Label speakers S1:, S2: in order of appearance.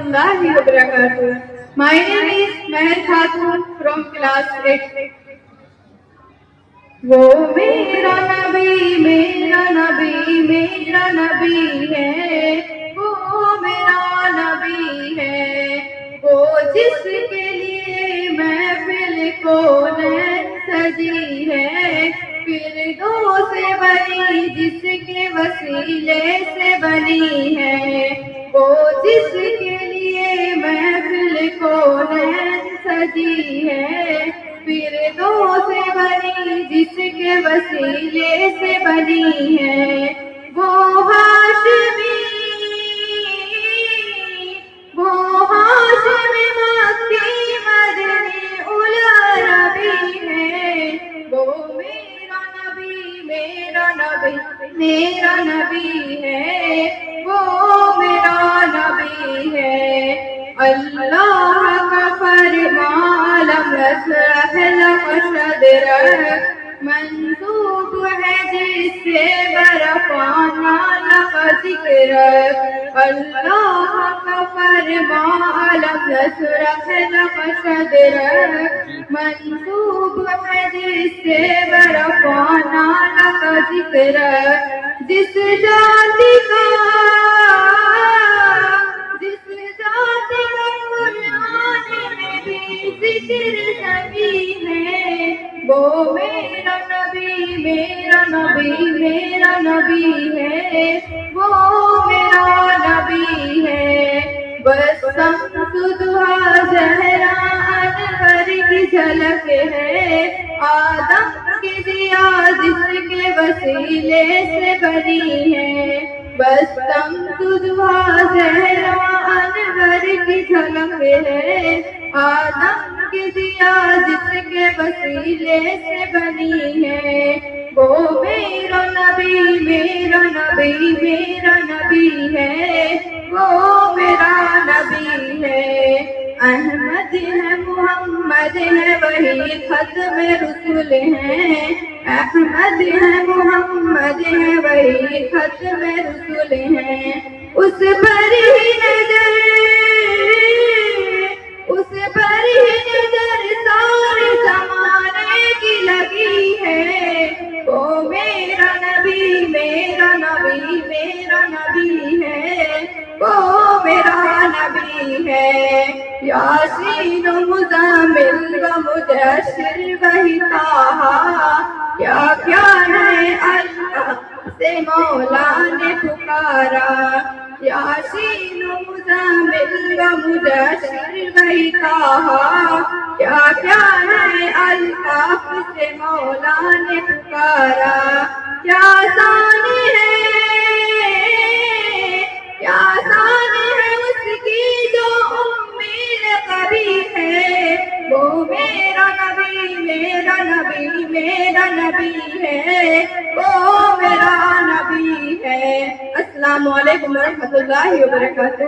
S1: warahmatullahi wabarakatuh. My name is Meher Khatun from class 8. وہ میرا نبی ہے، وہ میرا نبی ہے، وہ جس کے لیے محفل کونین سجی ہے، فردوس سے بنی جس کے وسیلے سے بنی ہے، وہ جس کے لیے محفل کونین سجی ہے، فردوس سے بنی جس کے وسیلے سے بنی ہے، وہ ہاشمی مکی مدنی العربی ہے، وہ میرا نبی ہے، وہ میرا نبی ہے، اللہ کا فرمان لم نشرح لك صدرك منسوب ہے جس سے برفانا لك ذکرک، اللہ کا فرمان لم نشرح لك صدرك منسوب ہے جس سے برفانا لك ذکرک، جس ذات کا قرآن میں بھی ذکر نبی ہے، وہ میرا نبی ہے، وہ میرا نبی ہے، بس شمس ضحیٰ زہرا انور کی جھلک ہے، آدم کی ضیاء جس کے وسیلے سے بنی ہے، بس شمس ضحیٰ زہرا انور کی جھلک ہے، آدم کی ضیاء جس کے وسیلے سے بنی ہے، وہ میرا نبی ہے، وہ میرا نبی ہے، احمد ہے محمد ہے وہی ختم رسول ہیں، احمد ہے محمد ہے وہی ختم رسول ہیں، اس پر ہی نظر سارے زمانے کی لگی ہے، وہ میرا نبی ہے، وہ میرا نبی ہے، یاسین و مزمل و مدثر وہی طٰہٰ، کیا ہے اللہ سے مولا نے پکارا، یاسین و مزمل و مدثر وہی طٰہٰ، کیا ہے الطاف سے مولا نے پکارا، کیا شان ہے اس کی جو امید کبھی ہے، وہ میرا نبی ہے، وہ میرا نبی ہے۔ السلام علیکم ورحمۃ اللہ وبرکاتہ۔